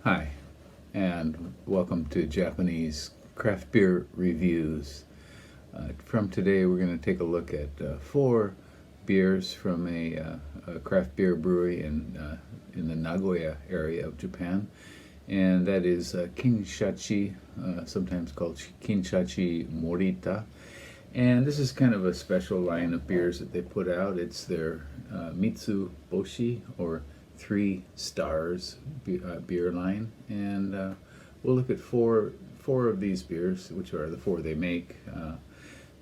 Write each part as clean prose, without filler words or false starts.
Hi, and welcome to Japanese craft beer reviews. From today, we're going to take a look at four beers from a craft beer brewery in the Nagoya area of Japan, and that is Kinshachi, sometimes called Kinshachi Morita. And this is kind of a special line of beers that they put out. It's their Mitsuboshi, or 3 stars beer line, and we'll look at four of these beers, which are the four they make.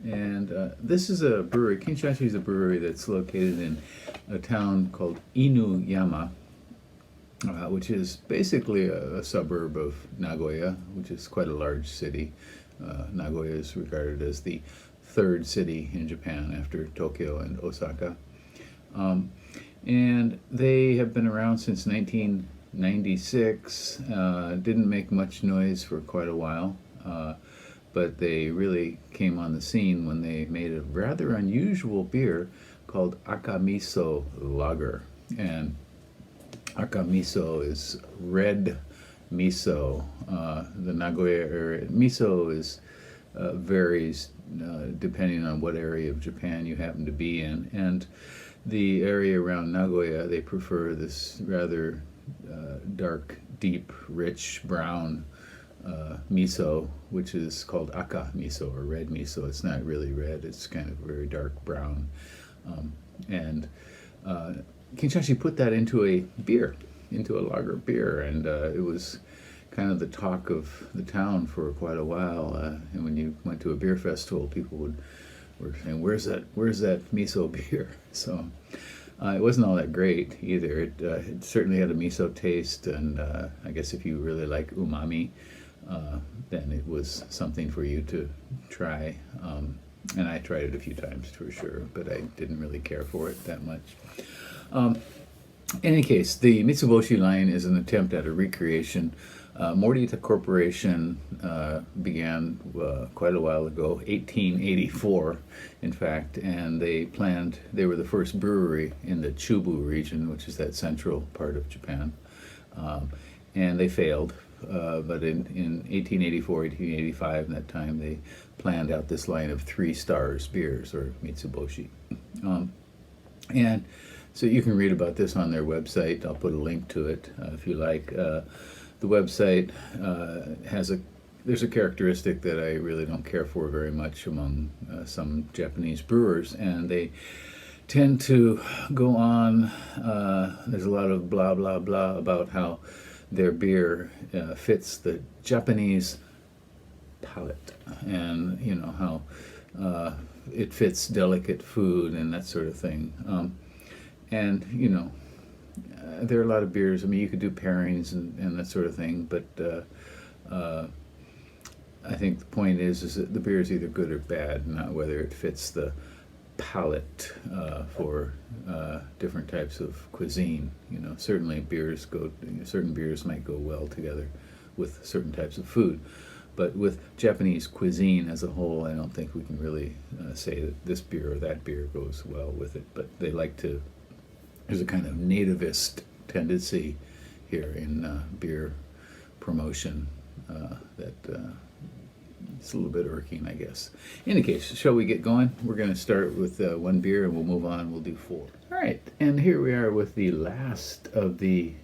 This is a brewery. Kinshachi is a brewery that's located in a town called Inuyama, which is basically a suburb of Nagoya, which is quite a large city. Nagoya is regarded as the third city in Japan after Tokyo and Osaka. And they have been around since 1996. Didn't make much noise for quite a while, but they really came on the scene when they made a rather unusual beer called Akamiso Lager. And Akamiso is red miso. The Nagoya area, miso varies depending on what area of Japan you happen to be in. And the area around Nagoya, they prefer this rather dark, deep, rich brown miso, which is called aka miso, or red miso. It's not really red, it's kind of very dark brown. Kinshachi put that into a beer, into a lager beer, and it was kind of the talk of the town for quite a while. And when you went to a beer festival, people were saying, "Where's that miso beer?" So it wasn't all that great either. It certainly had a miso taste, and I guess if you really like umami, then it was something for you to try. And I tried it a few times for sure, but I didn't really care for it that much. In any case, the Mitsuboshi line is an attempt at a recreation. Morita Corporation began quite a while ago, 1884, in fact, and they were the first brewery in the Chubu region, which is that central part of Japan, and they failed. But in 1884, 1885, in that time, they planned out this line of 3 stars beers, or Mitsuboshi. And so you can read about this on their website. I'll put a link to it if you like. The website there's a characteristic that I really don't care for very much among some Japanese brewers, and they tend to go on. There's a lot of blah blah blah about how their beer fits the Japanese palate, and how it fits delicate food and that sort of thing. There are a lot of beers. I mean, you could do pairings and that sort of thing, but I think the point is that the beer is either good or bad, not whether it fits the palate for different types of cuisine. Certainly certain beers might go well together with certain types of food, but with Japanese cuisine as a whole, I don't think we can really say that this beer or that beer goes well with it. But there's a kind of nativist tendency here in beer promotion that it's a little bit irking, I guess. In any case, shall we get going? We're going to start with one beer, and we'll move on. We'll do 4. All right, and here we are with the last of the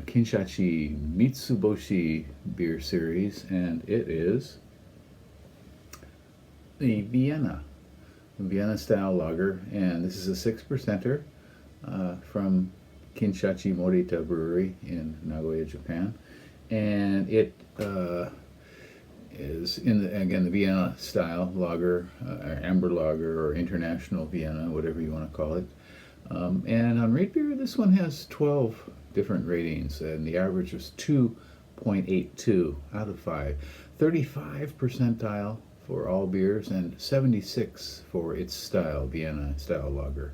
Kinshachi Mitsuboshi beer series, and it is the Vienna style lager, and this is a 6%er from Kinshachi Morita Brewery in Nagoya, Japan, and it is the Vienna style lager, or amber lager, or international Vienna, whatever you want to call it. And on RateBeer, this one has 12 different ratings, and the average was 2.82 out of 5. 35 percentile for all beers, and 76 for its style, Vienna style lager.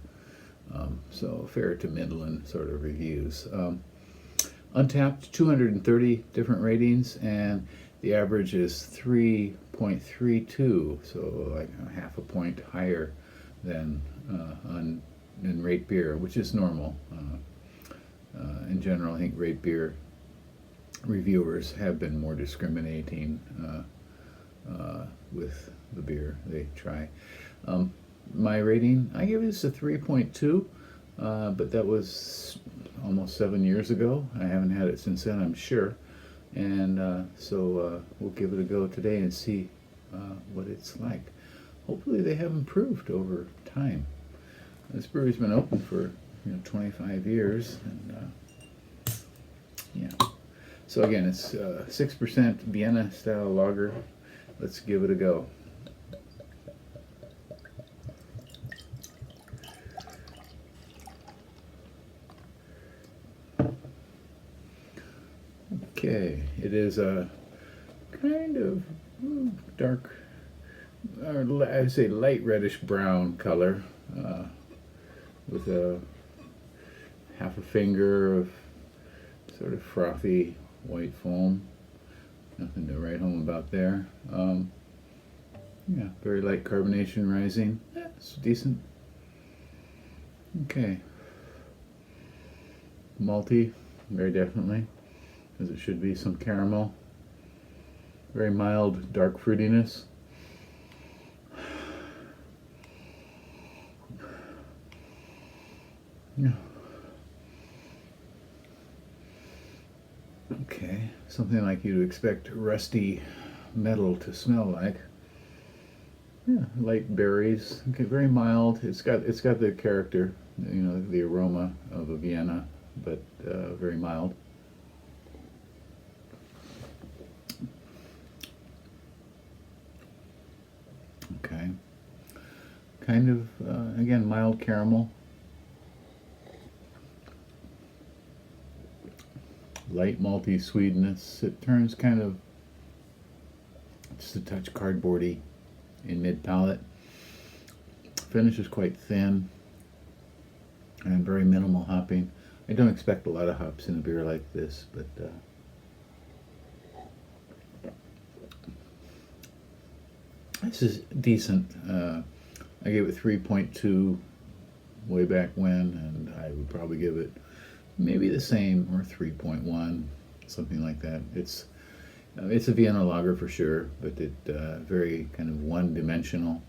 So fair to middling sort of reviews. Untapped, 230 different ratings, and the average is 3.32, so like half a point higher than in RateBeer, which is normal. In general, I think RateBeer reviewers have been more discriminating with the beer they try. My rating, I give this a 3.2, but that was almost 7 years ago. I haven't had it since then, I'm sure. And so we'll give it a go today and see what it's like. Hopefully they have improved over time. This brewery's been open for 25 years, and yeah. So again, it's 6% Vienna style lager. Let's give it a go. Okay, it is a kind of dark, or I'd say light reddish brown color, with a half a finger of sort of frothy white foam. Nothing to write home about there. Yeah, very light carbonation rising. Yeah, it's decent. Okay. Malty, very definitely, as it should be. Some caramel. Very mild dark fruitiness. Yeah. Okay, something like you'd expect rusty metal to smell like. Yeah, light berries. Okay, very mild. It's got the character, the aroma of a Vienna, but very mild. Okay, kind of again mild caramel. Light malty sweetness. It turns kind of just a touch cardboardy in mid palate. Finish is quite thin and very minimal hopping. I don't expect a lot of hops in a beer like this, but this is decent. I gave it 3.2 way back when, and I would probably give it maybe the same, or 3.1, something like that. It's a Vienna lager for sure, but it very kind of one-dimensional,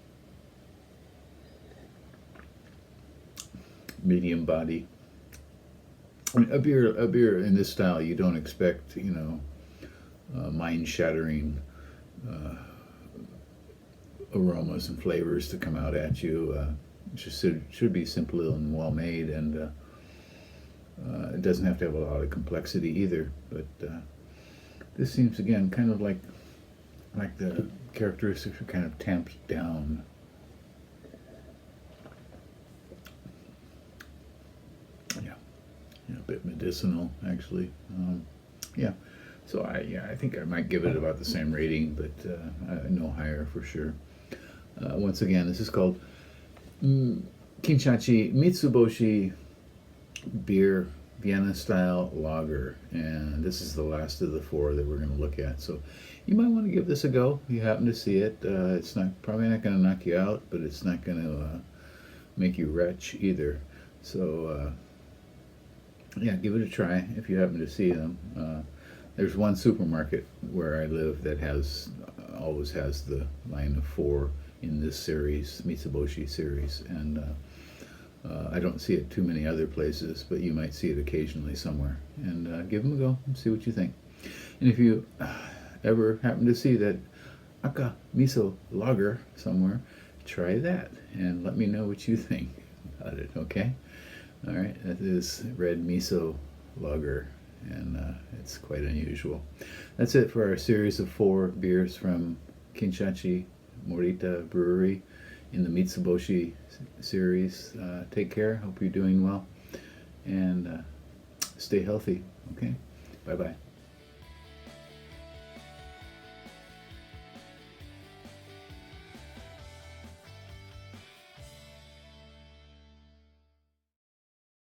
medium body. I mean, a beer in this style, you don't expect mind-shattering aromas and flavors to come out at you. It just should be simple and well made, and it doesn't have to have a lot of complexity either, but this seems, again, kind of like the characteristics are kind of tamped down. Yeah, a bit medicinal, actually. Yeah, so I think I might give it about the same rating, but no higher for sure. Once again, this is called Kinshachi Mitsuboshi beer, Vienna style lager, and this is the last of the 4 that we're going to look at. So you might want to give this a go if you happen to see it. It's probably not going to knock you out, but it's not going to make you retch either. So yeah, give it a try if you happen to see them. There's one supermarket where I live that always has the line of 4 in this series, Mitsuboshi series, and I don't see it too many other places, but you might see it occasionally somewhere. And give them a go and see what you think. And if you ever happen to see that Aka Miso Lager somewhere, try that and let me know what you think about it, okay? All right, that is red miso lager, and it's quite unusual. That's it for our series of 4 beers from Kinshachi Morita Brewery in the Mitsuboshi series. Take care. Hope you're doing well, and stay healthy. Okay, bye bye.